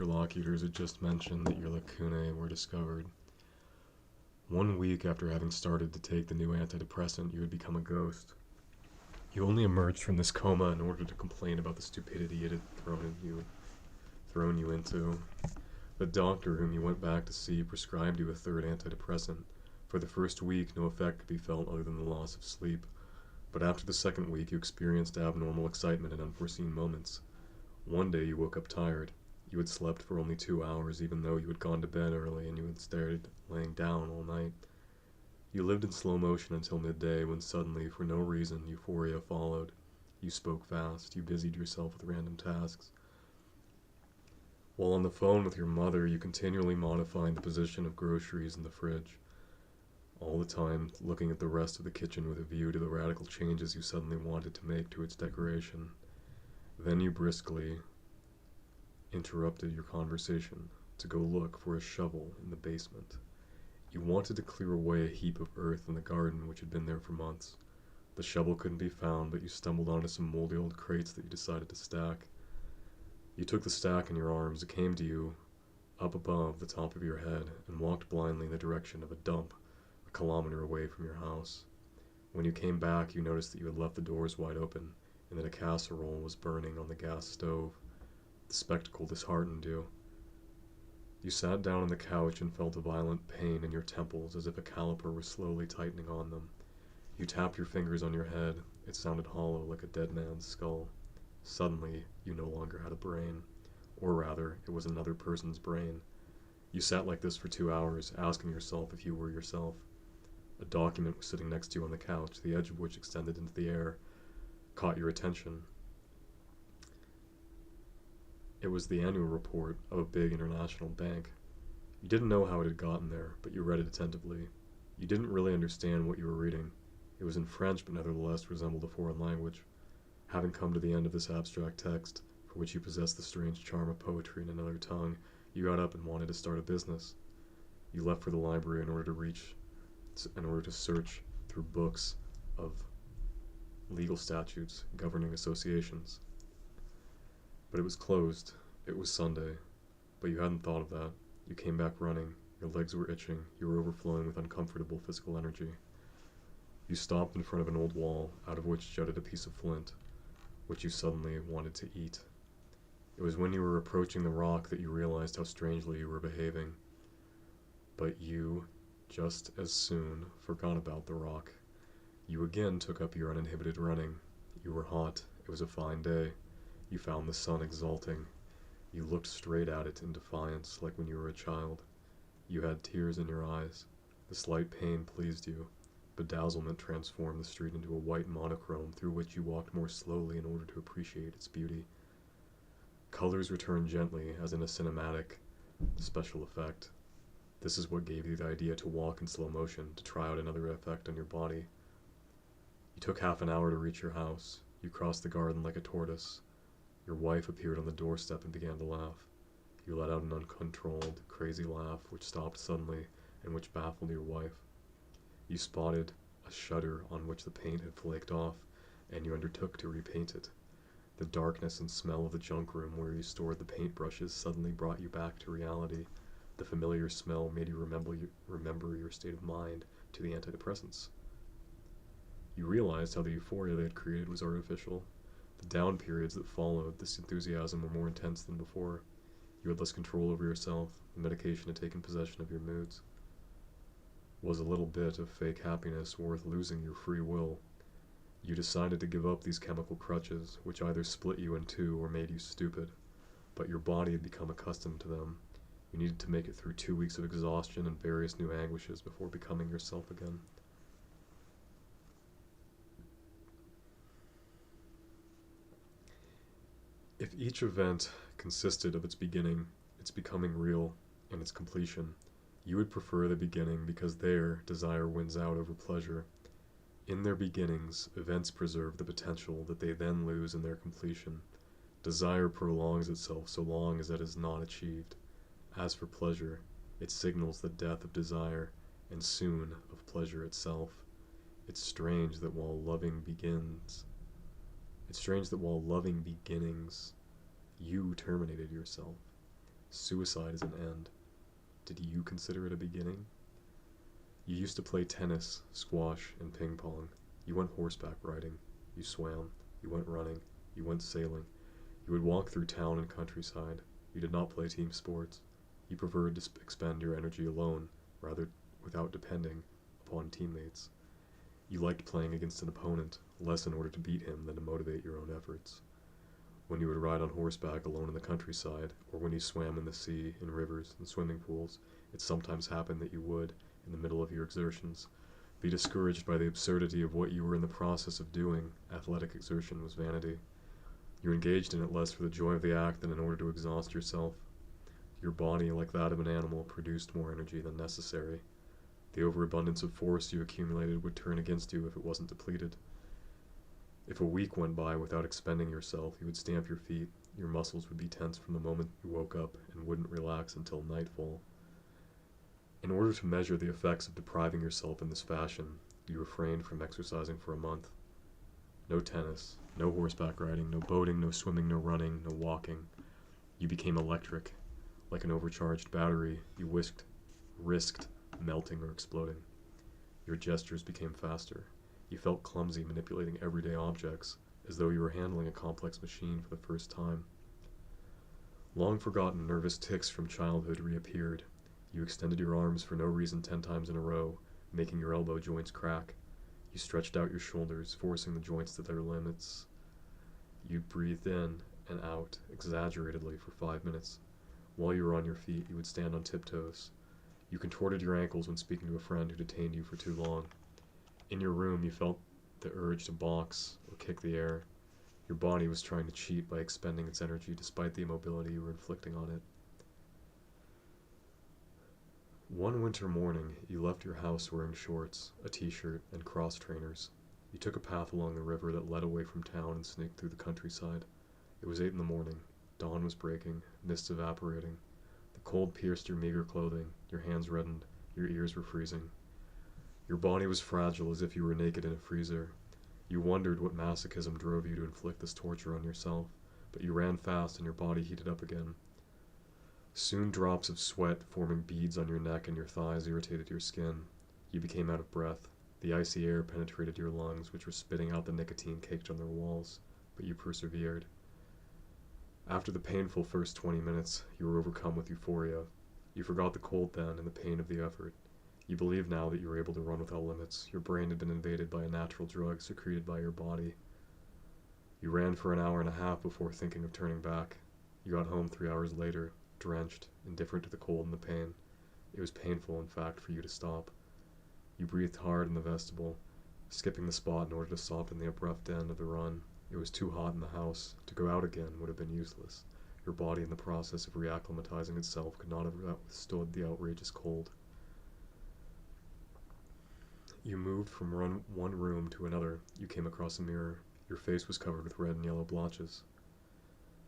interlocutors had just mentioned that your lacunae were discovered. 1 week after having started to take the new antidepressant, you had become a ghost. You only emerged from this coma in order to complain about the stupidity it had thrown you into. The doctor whom you went back to see prescribed you a third antidepressant. For the first week, no effect could be felt other than the loss of sleep. But after the second week, you experienced abnormal excitement in unforeseen moments. One day you woke up tired. You had slept for only 2 hours, even though you had gone to bed early and you had stayed laying down all night. You lived in slow motion until midday, when suddenly, for no reason, euphoria followed. You spoke fast. You busied yourself with random tasks. While on the phone with your mother, you continually modified the position of groceries in the fridge, all the time looking at the rest of the kitchen with a view to the radical changes you suddenly wanted to make to its decoration. Then you briskly interrupted your conversation to go look for a shovel in the basement. You wanted to clear away a heap of earth in the garden which had been there for months. The shovel couldn't be found, but you stumbled onto some moldy old crates that you decided to stack. You took the stack in your arms. It came to you up above the top of your head and walked blindly in the direction of a dump a kilometer away from your house. When you came back, you noticed that you had left the doors wide open and that a casserole was burning on the gas stove. The spectacle disheartened you. You sat down on the couch and felt a violent pain in your temples, as if a caliper were slowly tightening on them. You tapped your fingers on your head. It sounded hollow, like a dead man's skull. Suddenly, you no longer had a brain. Or rather, it was another person's brain. You sat like this for 2 hours, asking yourself if you were yourself. A document was sitting next to you on the couch, the edge of which extended into the air, caught your attention. It was the annual report of a big international bank. You didn't know how it had gotten there, but you read it attentively. You didn't really understand what you were reading. It was in French, but nevertheless resembled a foreign language. Having come to the end of this abstract text, for which you possessed the strange charm of poetry in another tongue, you got up and wanted to start a business. You left for the library in order to search through books of legal statutes governing associations. But it was closed. It was Sunday. But you hadn't thought of that. You came back running. Your legs were itching. You were overflowing with uncomfortable physical energy. You stopped in front of an old wall, out of which jutted a piece of flint, which you suddenly wanted to eat. It was when you were approaching the rock that you realized how strangely you were behaving. But you, just as soon, forgot about the rock. You again took up your uninhibited running. You were hot. It was a fine day. You found the sun exalting. You looked straight at it in defiance, like when you were a child. You had tears in your eyes. The slight pain pleased you. Bedazzlement transformed the street into a white monochrome through which you walked more slowly in order to appreciate its beauty. Colors returned gently, as in a cinematic special effect. This is what gave you the idea to walk in slow motion, to try out another effect on your body. You took half an hour to reach your house. You crossed the garden like a tortoise. Your wife appeared on the doorstep and began to laugh. You let out an uncontrolled, crazy laugh, which stopped suddenly and which baffled your wife. You spotted a shutter on which the paint had flaked off, and you undertook to repaint it. The darkness and smell of the junk room where you stored the paintbrushes suddenly brought you back to reality. The familiar smell made you remember your state of mind to the antidepressants. You realized how the euphoria they had created was artificial. The down periods that followed this enthusiasm were more intense than before. You had less control over yourself. The medication had taken possession of your moods. Was a little bit of fake happiness worth losing your free will? You decided to give up these chemical crutches, which either split you in two or made you stupid. But your body had become accustomed to them. You needed to make it through 2 weeks of exhaustion and various new anguishes before becoming yourself again. If each event consisted of its beginning, its becoming real, and its completion, you would prefer the beginning because there desire wins out over pleasure. In their beginnings, events preserve the potential that they then lose in their completion. Desire prolongs itself so long as it is not achieved. As for pleasure, it signals the death of desire, and soon of pleasure itself. It's strange that while loving beginnings, you terminated yourself. Suicide is an end. Did you consider it a beginning? You used to play tennis, squash, and ping pong. You went horseback riding. You swam. You went running. You went sailing. You would walk through town and countryside. You did not play team sports. You preferred to expend your energy alone, rather without depending upon teammates. You liked playing against an opponent, less in order to beat him than to motivate your own efforts. When you would ride on horseback alone in the countryside, or when you swam in the sea, in rivers, and swimming pools, it sometimes happened that you would, in the middle of your exertions, be discouraged by the absurdity of what you were in the process of doing. Athletic exertion was vanity. You engaged in it less for the joy of the act than in order to exhaust yourself. Your body, like that of an animal, produced more energy than necessary. The overabundance of force you accumulated would turn against you if it wasn't depleted. If a week went by without expending yourself, you would stamp your feet. Your muscles would be tense from the moment you woke up and wouldn't relax until nightfall. In order to measure the effects of depriving yourself in this fashion, you refrained from exercising for a month. No tennis, no horseback riding, no boating, no swimming, no running, no walking. You became electric. Like an overcharged battery, you risked melting or exploding. Your gestures became faster. You felt clumsy manipulating everyday objects, as though you were handling a complex machine for the first time. Long forgotten nervous tics from childhood reappeared. You extended your arms for no reason 10 times in a row, making your elbow joints crack. You stretched out your shoulders, forcing the joints to their limits. You breathed in and out exaggeratedly for 5 minutes. While you were on your feet, you would stand on tiptoes. You contorted your ankles when speaking to a friend who detained you for too long. In your room, you felt the urge to box or kick the air. Your body was trying to cheat by expending its energy despite the immobility you were inflicting on it. One winter morning, you left your house wearing shorts, a t-shirt, and cross trainers. You took a path along the river that led away from town and snaked through the countryside. It was 8 in the morning. Dawn was breaking, mists evaporating. The cold pierced your meager clothing, your hands reddened, your ears were freezing. Your body was fragile as if you were naked in a freezer. You wondered what masochism drove you to inflict this torture on yourself, but you ran fast and your body heated up again. Soon drops of sweat forming beads on your neck and your thighs irritated your skin. You became out of breath. The icy air penetrated your lungs, which were spitting out the nicotine caked on their walls, but you persevered. After the painful first 20 minutes, you were overcome with euphoria. You forgot the cold then and the pain of the effort. You believed now that you were able to run without limits. Your brain had been invaded by a natural drug secreted by your body. You ran for an hour and a half before thinking of turning back. You got home 3 hours later, drenched, indifferent to the cold and the pain. It was painful, in fact, for you to stop. You breathed hard in the vestibule, skipping the spot in order to soften the abrupt end of the run. It was too hot in the house. To go out again would have been useless. Your body, in the process of reacclimatizing itself, could not have withstood the outrageous cold. You moved from one room to another. You came across a mirror. Your face was covered with red and yellow blotches.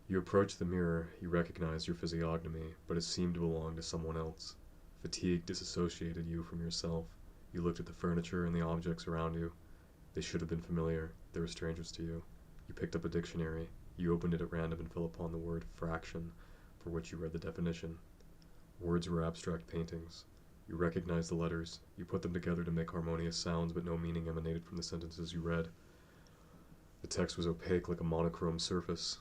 You approached the mirror. You recognized your physiognomy, but it seemed to belong to someone else. Fatigue disassociated you from yourself. You looked at the furniture and the objects around you. They should have been familiar. They were strangers to you. You picked up a dictionary. You opened it at random and fell upon the word fraction, for which you read the definition. Words were abstract paintings. You recognized the letters. You put them together to make harmonious sounds, but no meaning emanated from the sentences you read. The text was opaque like a monochrome surface.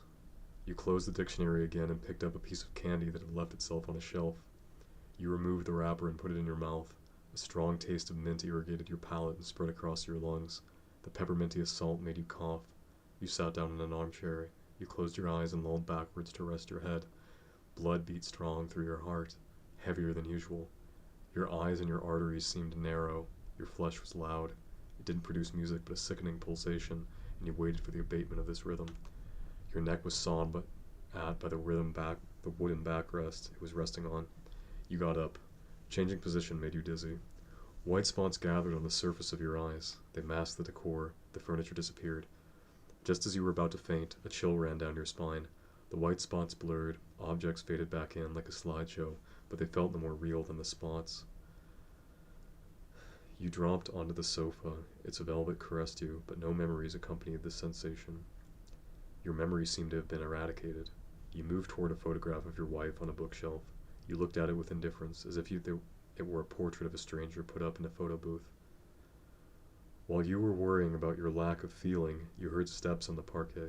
You closed the dictionary again and picked up a piece of candy that had left itself on a shelf. You removed the wrapper and put it in your mouth. A strong taste of mint irrigated your palate and spread across your lungs. The peppermintious salt made you cough. You sat down in an armchair. You closed your eyes and lolled backwards to rest your head. Blood beat strong through your heart, heavier than usual. Your eyes and your arteries seemed narrow. Your flesh was loud. It didn't produce music, but a sickening pulsation, and you waited for the abatement of this rhythm. Your neck was sawn by the wooden backrest it was resting on. You got up. Changing position made you dizzy. White spots gathered on the surface of your eyes. They masked the decor. The furniture disappeared. Just as you were about to faint, a chill ran down your spine. The white spots blurred. Objects faded back in like a slideshow, but they felt no more real than the spots. You dropped onto the sofa. Its velvet caressed you, but no memories accompanied this sensation. Your memory seemed to have been eradicated. You moved toward a photograph of your wife on a bookshelf. You looked at it with indifference, as if it were a portrait of a stranger put up in a photo booth. While you were worrying about your lack of feeling, you heard steps on the parquet.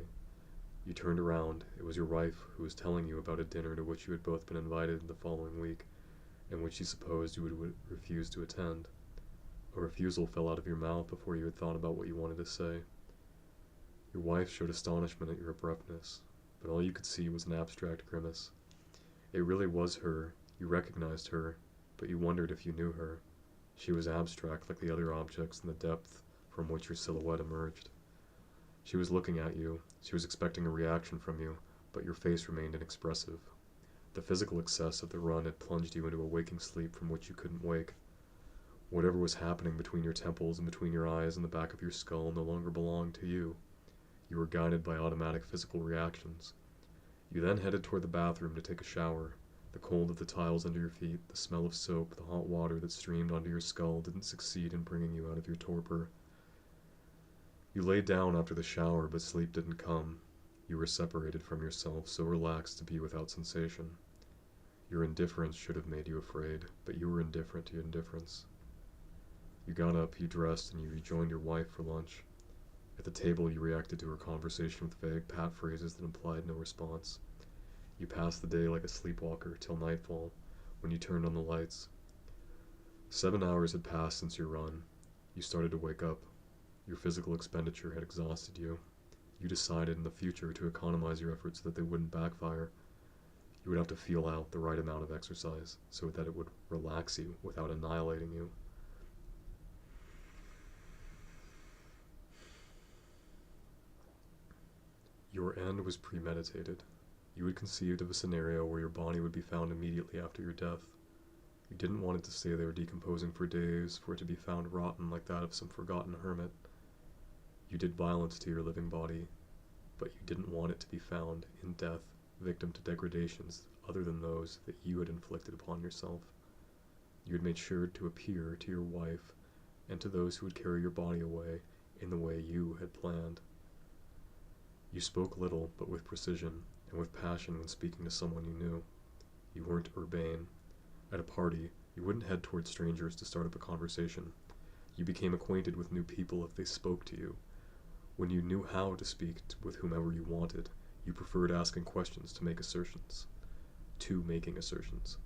You turned around. It was your wife who was telling you about a dinner to which you had both been invited the following week, and which she supposed you would refuse to attend. A refusal fell out of your mouth before you had thought about what you wanted to say. Your wife showed astonishment at your abruptness, but all you could see was an abstract grimace. It really was her. You recognized her, but you wondered if you knew her. She was abstract like the other objects in the depth from which your silhouette emerged. She was looking at you. She was expecting a reaction from you, but your face remained inexpressive. The physical excess of the run had plunged you into a waking sleep from which you couldn't wake. Whatever was happening between your temples and between your eyes and the back of your skull no longer belonged to you. You were guided by automatic physical reactions. You then headed toward the bathroom to take a shower. The cold of the tiles under your feet, the smell of soap, the hot water that streamed onto your skull didn't succeed in bringing you out of your torpor. You lay down after the shower, but sleep didn't come. You were separated from yourself, so relaxed to be without sensation. Your indifference should have made you afraid, but you were indifferent to indifference. You got up, you dressed, and you rejoined your wife for lunch. At the table, you reacted to her conversation with vague pat phrases that implied no response. You passed the day like a sleepwalker till nightfall, when you turned on the lights. 7 hours had passed since your run. You started to wake up. Your physical expenditure had exhausted you. You decided in the future to economize your efforts so that they wouldn't backfire. You would have to feel out the right amount of exercise so that it would relax you without annihilating you. Your end was premeditated. You had conceived of a scenario where your body would be found immediately after your death. You didn't want it to stay there decomposing for days, for it to be found rotten like that of some forgotten hermit. You did violence to your living body, but you didn't want it to be found in death, victim to degradations other than those that you had inflicted upon yourself. You had made sure to appear to your wife and to those who would carry your body away in the way you had planned. You spoke little, but with precision and with passion when speaking to someone you knew. You weren't urbane. At a party, you wouldn't head toward strangers to start up a conversation. You became acquainted with new people if they spoke to you. When you knew how to speak with whomever you wanted, you preferred asking questions to make assertions. To making assertions.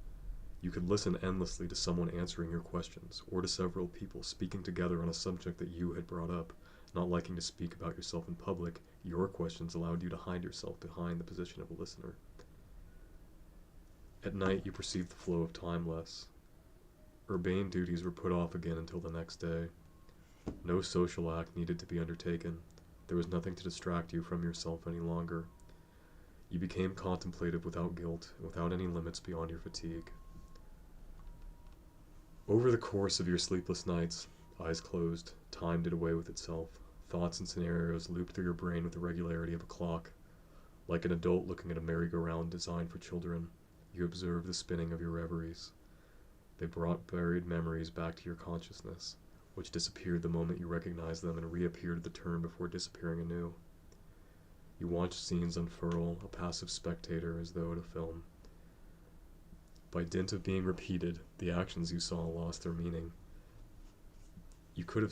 You could listen endlessly to someone answering your questions, or to several people speaking together on a subject that you had brought up. Not liking to speak about yourself in public, your questions allowed you to hide yourself behind the position of a listener. At night, you perceived the flow of time less. Urbane duties were put off again until the next day. No social act needed to be undertaken. There was nothing to distract you from yourself any longer. You became contemplative without guilt and without any limits beyond your fatigue. Over the course of your sleepless nights, eyes closed, time did away with itself. Thoughts and scenarios looped through your brain with the regularity of a clock. Like an adult looking at a merry-go-round designed for children, you observed the spinning of your reveries. They brought buried memories back to your consciousness, which disappeared the moment you recognized them and reappeared at the turn before disappearing anew. You watched scenes unfurl, a passive spectator as though at a film. By dint of being repeated, the actions you saw lost their meaning. You couldn't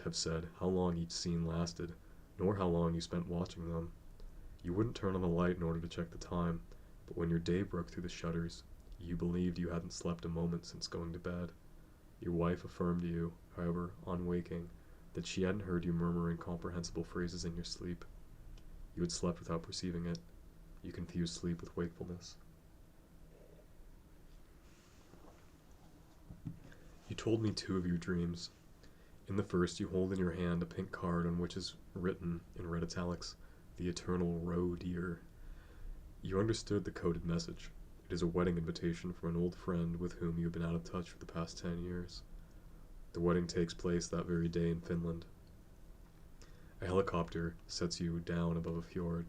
have said how long each scene lasted, nor how long you spent watching them. You wouldn't turn on the light in order to check the time, but when your day broke through the shutters, you believed you hadn't slept a moment since going to bed. Your wife affirmed to you, however, on waking, that she hadn't heard you murmur incomprehensible phrases in your sleep. You had slept without perceiving it. You confused sleep with wakefulness. You told me 2 of your dreams. In the first, you hold in your hand a pink card on which is written, in red italics, "The Eternal Roe Deer." You understood the coded message. It is a wedding invitation from an old friend with whom you have been out of touch for the past 10 years. The wedding takes place that very day in Finland. A helicopter sets you down above a fjord.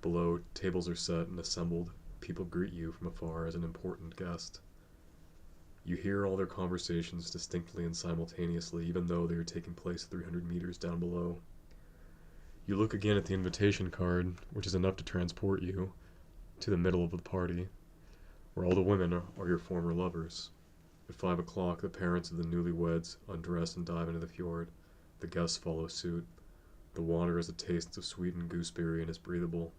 Below, tables are set and assembled. People greet you from afar as an important guest. You hear all their conversations distinctly and simultaneously, even though they are taking place 300 meters down below. You look again at the invitation card, which is enough to transport you to the middle of the party, where all the women are your former lovers. At 5 o'clock, the parents of the newlyweds undress and dive into the fjord. The guests follow suit. The water has a taste of sweetened gooseberry and is breathable.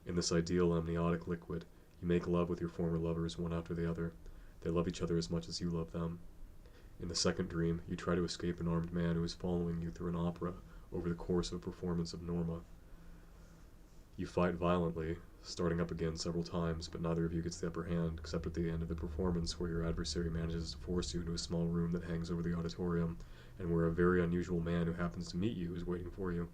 In this ideal amniotic liquid, you make love with your former lovers one after the other. They love each other as much as you love them. In the second dream, you try to escape an armed man who is following you through an opera over the course of a performance of Norma. You fight violently, starting up again several times, but neither of you gets the upper hand, except at the end of the performance, where your adversary manages to force you into a small room that hangs over the auditorium, and where a very unusual man who happens to meet you is waiting for you.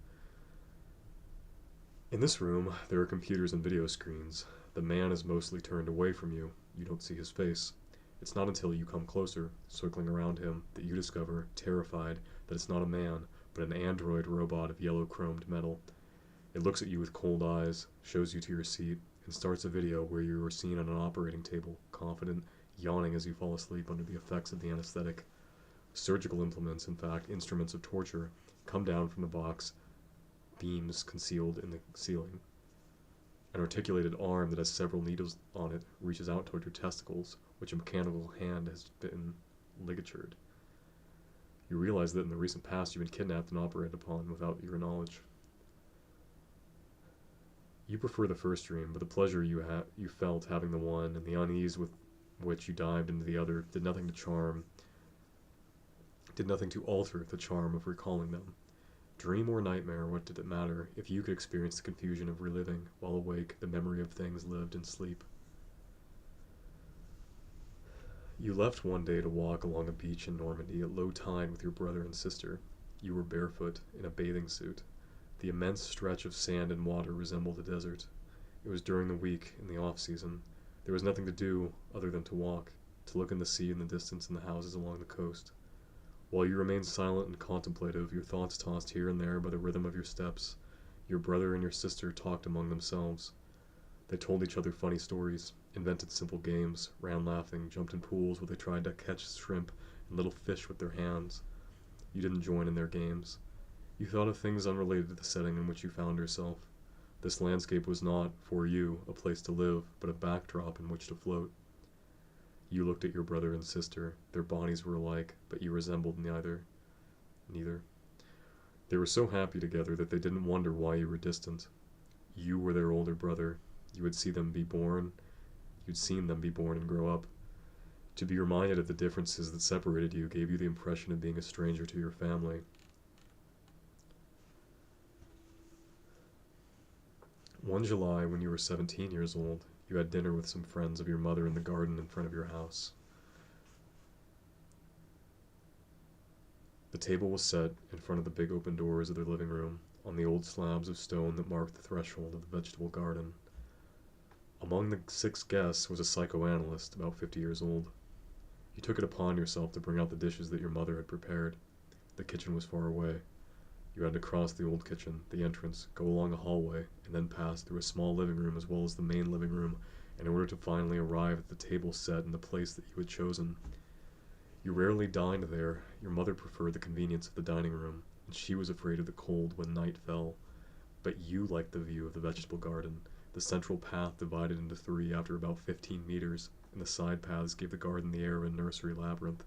In this room, there are computers and video screens. The man is mostly turned away from you. You don't see his face. It's not until you come closer, circling around him, that you discover, terrified, that it's not a man, but an android robot of yellow-chromed metal. It looks at you with cold eyes, shows you to your seat, and starts a video where you are seen on an operating table, confident, yawning as you fall asleep under the effects of the anesthetic. Surgical implements, in fact, instruments of torture, come down from the box, beams concealed in the ceiling. An articulated arm that has several needles on it reaches out toward your testicles, which a mechanical hand has been ligatured. You realize that in the recent past you've been kidnapped and operated upon without your knowledge. You prefer the first dream, but the pleasure you felt having the one and the unease with which you dived into the other did nothing to alter the charm of recalling them. Dream or nightmare, what did it matter if you could experience the confusion of reliving, while awake, the memory of things lived in sleep? You left one day to walk along a beach in Normandy at low tide with your brother and sister. You were barefoot, in a bathing suit. The immense stretch of sand and water resembled a desert. It was during the week, in the off-season. There was nothing to do other than to walk, to look in the sea in the distance and the houses along the coast. While you remained silent and contemplative, your thoughts tossed here and there by the rhythm of your steps, your brother and your sister talked among themselves. They told each other funny stories, invented simple games, ran laughing, jumped in pools where they tried to catch shrimp and little fish with their hands. You didn't join in their games. You thought of things unrelated to the setting in which you found yourself. This landscape was not, for you, a place to live, but a backdrop in which to float. You looked at your brother and sister. Their bodies were alike, but you resembled neither. They were so happy together that they didn't wonder why you were distant. You were their older brother. You had seen them be born and grow up. To be reminded of the differences that separated you gave you the impression of being a stranger to your family. One July, when you were 17 years old, you had dinner with some friends of your mother in the garden in front of your house. The table was set in front of the big open doors of their living room, on the old slabs of stone that marked the threshold of the vegetable garden. Among the 6 guests was a psychoanalyst about 50 years old. You took it upon yourself to bring out the dishes that your mother had prepared. The kitchen was far away. You had to cross the old kitchen, the entrance, go along a hallway, and then pass through a small living room as well as the main living room in order to finally arrive at the table set in the place that you had chosen. You rarely dined there. Your mother preferred the convenience of the dining room, and she was afraid of the cold when night fell. But you liked the view of the vegetable garden. The central path divided into 3 after about 15 meters, and the side paths gave the garden the air of a nursery labyrinth.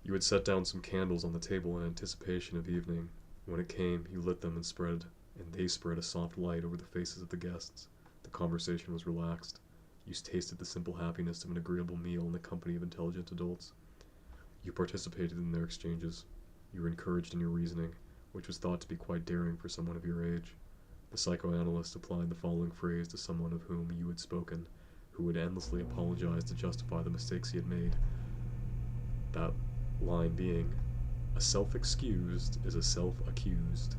You had set down some candles on the table in anticipation of evening. When it came, you lit them and they spread a soft light over the faces of the guests. The conversation was relaxed. You tasted the simple happiness of an agreeable meal in the company of intelligent adults. You participated in their exchanges. You were encouraged in your reasoning, which was thought to be quite daring for someone of your age. The psychoanalyst applied the following phrase to someone of whom you had spoken, who would endlessly apologize to justify the mistakes he had made. That line being, "A self-excused is a self-accused."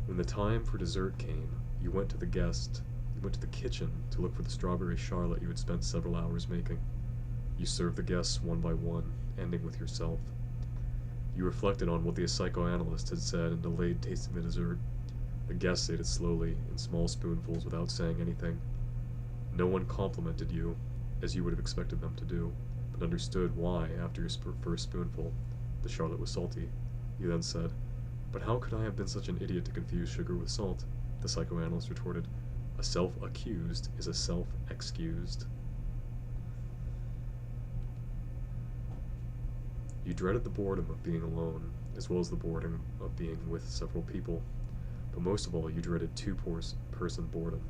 When the time for dessert came, you went to the kitchen to look for the strawberry charlotte you had spent several hours making. You served the guests one by one, ending with yourself. You reflected on what the psychoanalyst had said and delayed tasting the dessert. The guests ate it slowly, in small spoonfuls, without saying anything. No one complimented you, as you would have expected them to do, but understood why after your first spoonful. The charlotte was salty. You then said, But how could I have been such an idiot to confuse sugar with salt? The psychoanalyst retorted. A self-accused is a self-excused. You dreaded the boredom of being alone, as well as the boredom of being with several people. But most of all, you dreaded two-person boredom,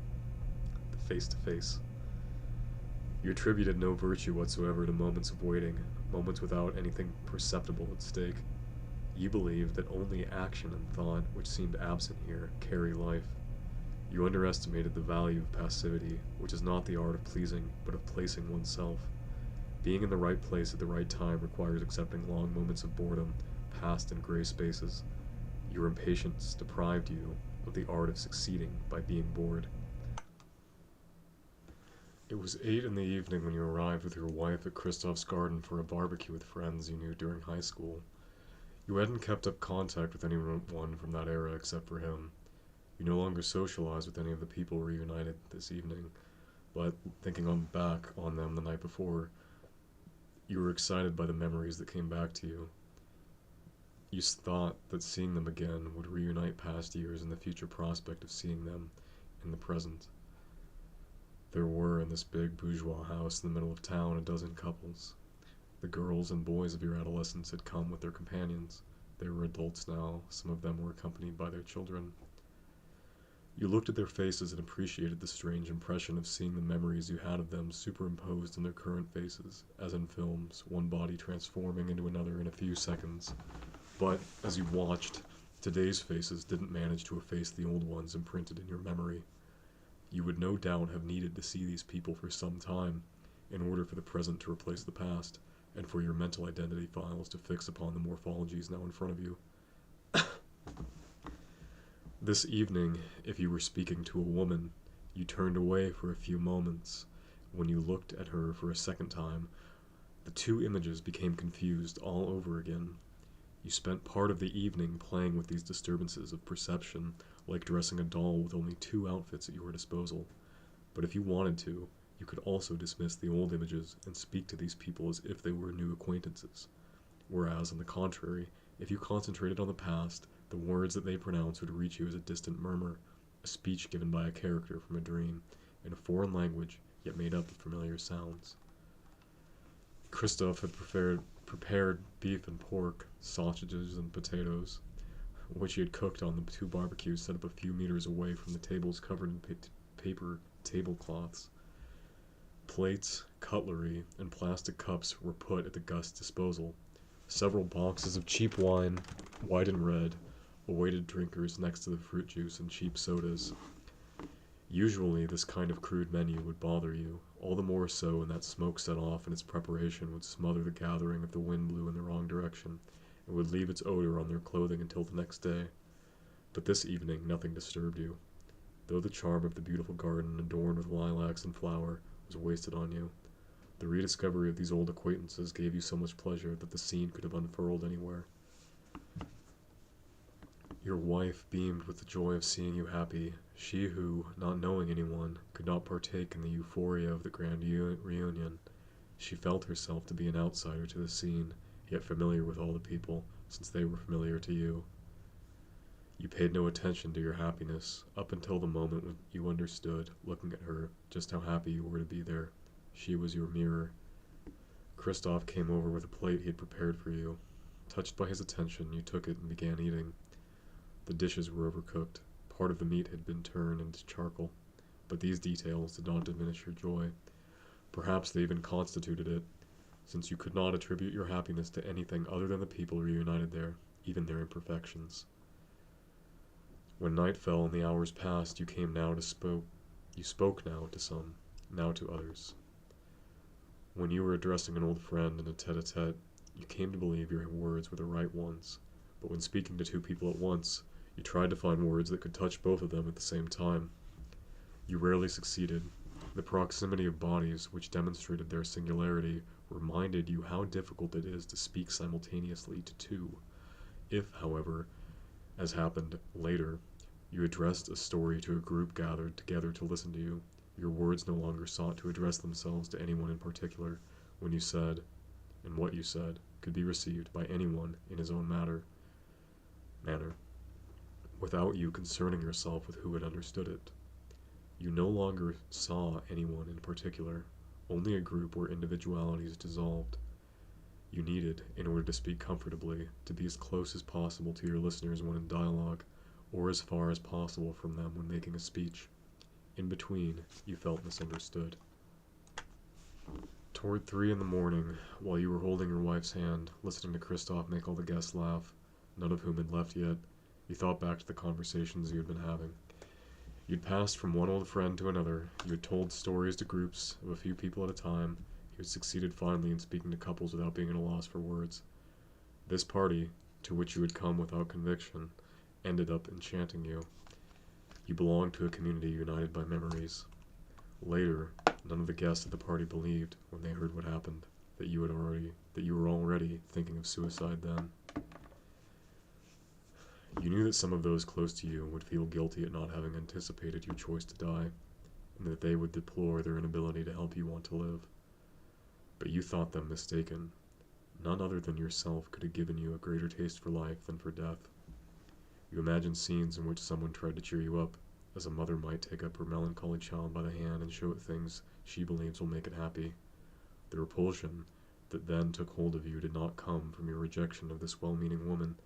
the face-to-face. You attributed no virtue whatsoever to moments of waiting, moments without anything perceptible at stake. You believed that only action and thought, which seemed absent here, carry life. You underestimated the value of passivity, which is not the art of pleasing, but of placing oneself. Being in the right place at the right time requires accepting long moments of boredom, passed in gray spaces. Your impatience deprived you of the art of succeeding by being bored. It was 8 in the evening when you arrived with your wife at Christoph's garden for a barbecue with friends you knew during high school. You hadn't kept up contact with anyone from that era except for him. You no longer socialized with any of the people reunited this evening, but thinking back on them the night before, you were excited by the memories that came back to you. You thought that seeing them again would reunite past years and the future prospect of seeing them in the present. There were in this big bourgeois house in the middle of town a dozen couples. The girls and boys of your adolescence had come with their companions. They were adults now, some of them were accompanied by their children. You looked at their faces and appreciated the strange impression of seeing the memories you had of them superimposed on their current faces, as in films, one body transforming into another in a few seconds. But, as you watched, today's faces didn't manage to efface the old ones imprinted in your memory. You would no doubt have needed to see these people for some time, in order for the present to replace the past, and for your mental identity files to fix upon the morphologies now in front of you. This evening, if you were speaking to a woman, you turned away for a few moments. When you looked at her for a second time, the two images became confused all over again. You spent part of the evening playing with these disturbances of perception, like dressing a doll with only 2 outfits at your disposal. But if you wanted to, you could also dismiss the old images and speak to these people as if they were new acquaintances. Whereas, on the contrary, if you concentrated on the past, the words that they pronounced would reach you as a distant murmur, a speech given by a character from a dream, in a foreign language, yet made up of familiar sounds. Christoph had prepared beef and pork, sausages and potatoes, which he had cooked on the 2 barbecues set up a few meters away from the tables covered in paper tablecloths. Plates, cutlery, and plastic cups were put at the guest's disposal. Several boxes of cheap wine, white and red, awaited drinkers next to the fruit juice and cheap sodas. Usually, this kind of crude menu would bother you, all the more so when that smoke set off and its preparation would smother the gathering if the wind blew in the wrong direction, and would leave its odor on their clothing until the next day. But this evening, nothing disturbed you, though the charm of the beautiful garden adorned with lilacs and flower was wasted on you. The rediscovery of these old acquaintances gave you so much pleasure that the scene could have unfurled anywhere. Your wife beamed with the joy of seeing you happy, she who, not knowing anyone, could not partake in the euphoria of the grand reunion. She felt herself to be an outsider to the scene, yet familiar with all the people, since they were familiar to you. You paid no attention to your happiness, up until the moment when you understood, looking at her, just how happy you were to be there. She was your mirror. Christoph came over with a plate he had prepared for you. Touched by his attention, you took it and began eating. The dishes were overcooked. Part of the meat had been turned into charcoal, but these details did not diminish your joy. Perhaps they even constituted it, since you could not attribute your happiness to anything other than the people reunited there, even their imperfections. When night fell and the hours passed, you spoke now to some, now to others. When you were addressing an old friend in a tete-a-tete, you came to believe your words were the right ones, but when speaking to 2 people at once, you tried to find words that could touch both of them at the same time. You rarely succeeded. The proximity of bodies, which demonstrated their singularity, reminded you how difficult it is to speak simultaneously to 2. If, however, as happened later, you addressed a story to a group gathered together to listen to you, your words no longer sought to address themselves to anyone in particular. When you said, and what you said, could be received by anyone in his own manner. without you concerning yourself with who had understood it. You no longer saw anyone in particular, only a group where individualities dissolved. You needed, in order to speak comfortably, to be as close as possible to your listeners when in dialogue, or as far as possible from them when making a speech. In between, you felt misunderstood. Toward 3 in the morning, while you were holding your wife's hand, listening to Christoph make all the guests laugh, none of whom had left yet, you thought back to the conversations you had been having. You'd passed from one old friend to another, you had told stories to groups of a few people at a time, you had succeeded finally in speaking to couples without being at a loss for words. This party, to which you had come without conviction, ended up enchanting you. You belonged to a community united by memories. Later, none of the guests at the party believed, when they heard what happened, that you were already thinking of suicide then. You knew that some of those close to you would feel guilty at not having anticipated your choice to die, and that they would deplore their inability to help you want to live. But you thought them mistaken. None other than yourself could have given you a greater taste for life than for death. You imagined scenes in which someone tried to cheer you up, as a mother might take up her melancholy child by the hand and show it things she believes will make it happy. The repulsion that then took hold of you did not come from your rejection of this well-meaning woman,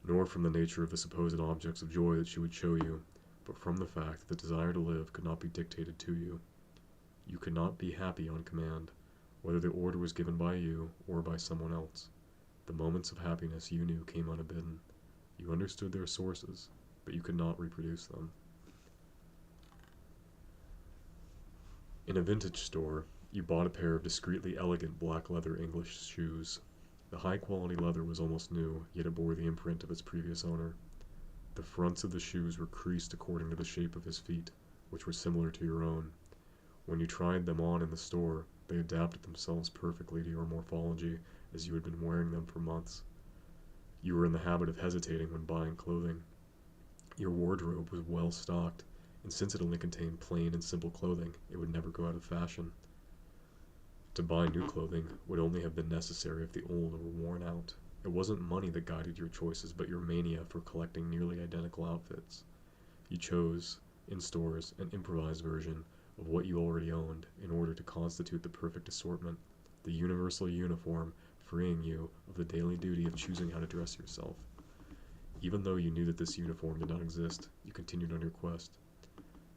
nor from the nature of the supposed objects of joy that she would show you, but from the fact that the desire to live could not be dictated to you. You could not be happy on command, whether the order was given by you or by someone else. The moments of happiness you knew came unbidden. You understood their sources, but you could not reproduce them. In a vintage store, you bought a pair of discreetly elegant black leather English shoes. The high-quality leather was almost new, yet it bore the imprint of its previous owner. The fronts of the shoes were creased according to the shape of his feet, which were similar to your own. When you tried them on in the store, they adapted themselves perfectly to your morphology, as you had been wearing them for months. You were in the habit of hesitating when buying clothing. Your wardrobe was well stocked, and since it only contained plain and simple clothing, it would never go out of fashion. To buy new clothing would only have been necessary if the old were worn out. It wasn't money that guided your choices, but your mania for collecting nearly identical outfits. You chose, in stores, an improvised version of what you already owned in order to constitute the perfect assortment, the universal uniform, freeing you of the daily duty of choosing how to dress yourself. Even though you knew that this uniform did not exist, you continued on your quest.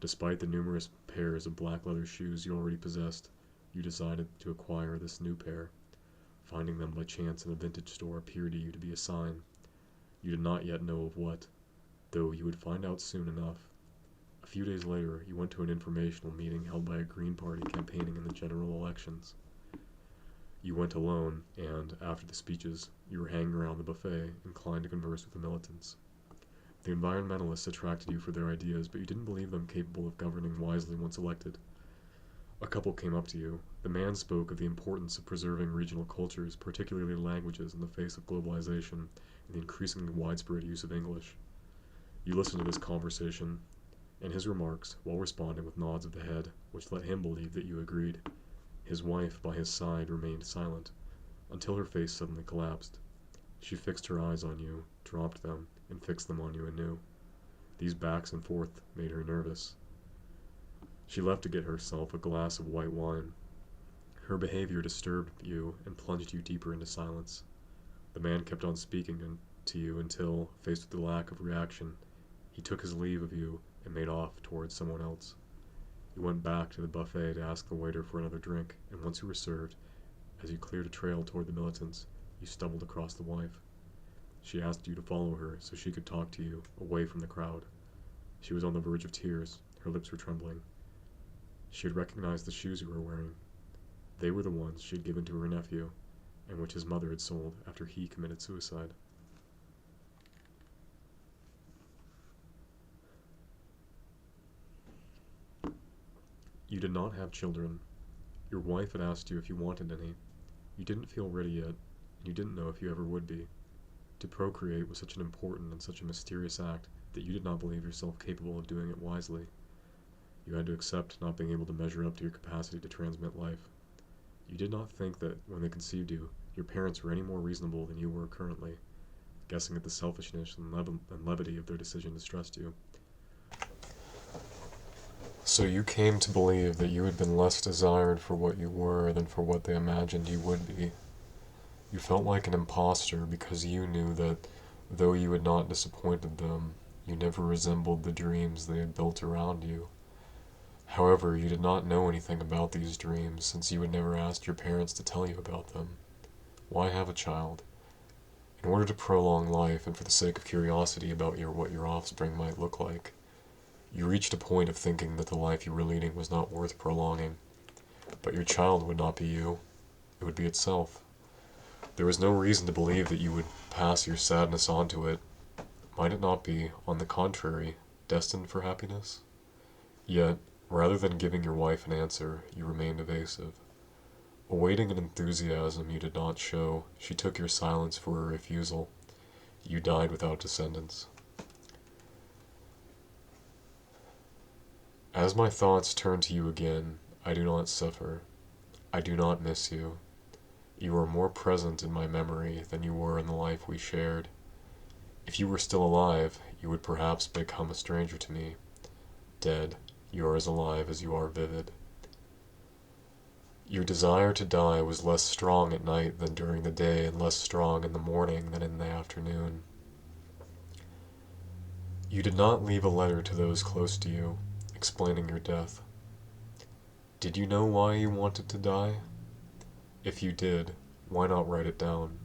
Despite the numerous pairs of black leather shoes you already possessed, you decided to acquire this new pair. Finding them by chance in a vintage store appeared to you to be a sign. You did not yet know of what, though you would find out soon enough. A few days later, you went to an informational meeting held by a Green Party campaigning in the general elections. You went alone, and, after the speeches, you were hanging around the buffet, inclined to converse with the militants. The environmentalists attracted you for their ideas, but you didn't believe them capable of governing wisely once elected. A couple came up to you. The man spoke of the importance of preserving regional cultures, particularly languages, in the face of globalization and the increasingly widespread use of English. You listened to this conversation, and his remarks, while responding with nods of the head, which let him believe that you agreed. His wife, by his side, remained silent, until her face suddenly collapsed. She fixed her eyes on you, dropped them, and fixed them on you anew. These backs and forth made her nervous. She left to get herself a glass of white wine. Her behavior disturbed you and plunged you deeper into silence. The man kept on speaking to you until, faced with the lack of reaction, he took his leave of you and made off towards someone else. You went back to the buffet to ask the waiter for another drink, and once you were served, as you cleared a trail toward the militants, you stumbled across the wife. She asked you to follow her so she could talk to you, away from the crowd. She was on the verge of tears. Her lips were trembling. She had recognized the shoes you were wearing. They were the ones she had given to her nephew, and which his mother had sold after he committed suicide. You did not have children. Your wife had asked you if you wanted any. You didn't feel ready yet, and you didn't know if you ever would be. To procreate was such an important and such a mysterious act that you did not believe yourself capable of doing it wisely. You had to accept not being able to measure up to your capacity to transmit life. You did not think that, when they conceived you, your parents were any more reasonable than you were currently. guessing at the selfishness and levity of their decision distressed you. So you came to believe that you had been less desired for what you were than for what they imagined you would be. You felt like an imposter because you knew that, though you had not disappointed them, you never resembled the dreams they had built around you. However, you did not know anything about these dreams, since you had never asked your parents to tell you about them. Why have a child? In order to prolong life and for the sake of curiosity about what your offspring might look like. You reached a point of thinking that the life you were leading was not worth prolonging. But your child would not be you. It would be itself. There was no reason to believe that you would pass your sadness on to it. Might it not be, on the contrary, destined for happiness? Yet, rather than giving your wife an answer, you remained evasive. Awaiting an enthusiasm you did not show, she took your silence for a refusal. You died without descendants. As my thoughts turn to you again, I do not suffer. I do not miss you. You are more present in my memory than you were in the life we shared. If you were still alive, you would perhaps become a stranger to me. Dead, you are as alive as you are vivid. Your desire to die was less strong at night than during the day, and less strong in the morning than in the afternoon. You did not leave a letter to those close to you, explaining your death. Did you know why you wanted to die? If you did, why not write it down?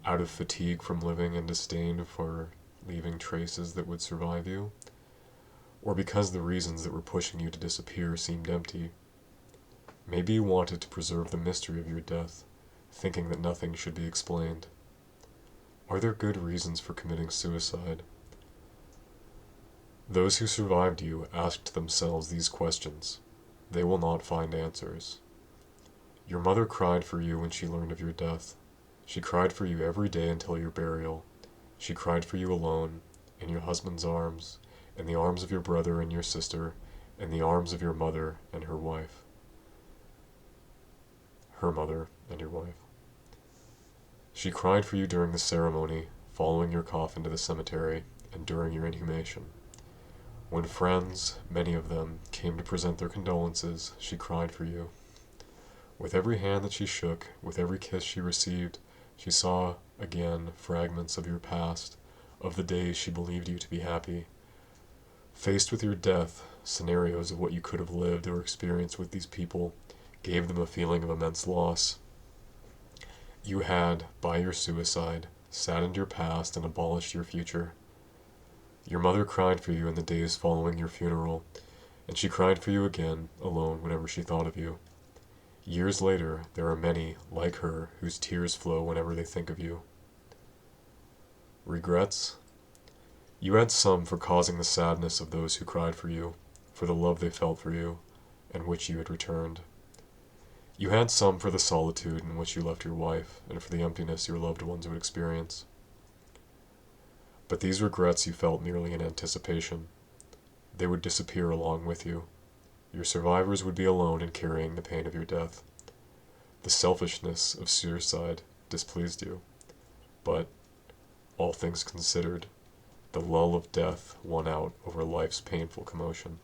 Out of fatigue from living and disdain for leaving traces that would survive you? Or because the reasons that were pushing you to disappear seemed empty? Maybe you wanted to preserve the mystery of your death, thinking that nothing should be explained. Are there good reasons for committing suicide? Those who survived you asked themselves these questions. They will not find answers. Your mother cried for you when she learned of your death. She cried for you every day until your burial. She cried for you alone, in your husband's arms, in the arms of your brother and your sister, in the arms of your mother and her wife. Her mother and your wife. She cried for you during the ceremony, following your coffin to the cemetery, and during your inhumation. When friends, many of them, came to present their condolences, she cried for you. With every hand that she shook, with every kiss she received, she saw again fragments of your past, of the days she believed you to be happy. Faced with your death, scenarios of what you could have lived or experienced with these people gave them a feeling of immense loss. You had, by your suicide, saddened your past and abolished your future. Your mother cried for you in the days following your funeral, and she cried for you again, alone, whenever she thought of you. Years later, there are many, like her, whose tears flow whenever they think of you. Regrets? You had some for causing the sadness of those who cried for you, for the love they felt for you, and which you had returned. You had some for the solitude in which you left your wife, and for the emptiness your loved ones would experience. But these regrets you felt merely in anticipation. They would disappear along with you. Your survivors would be alone in carrying the pain of your death. The selfishness of suicide displeased you, but, all things considered, the lull of death won out over life's painful commotion.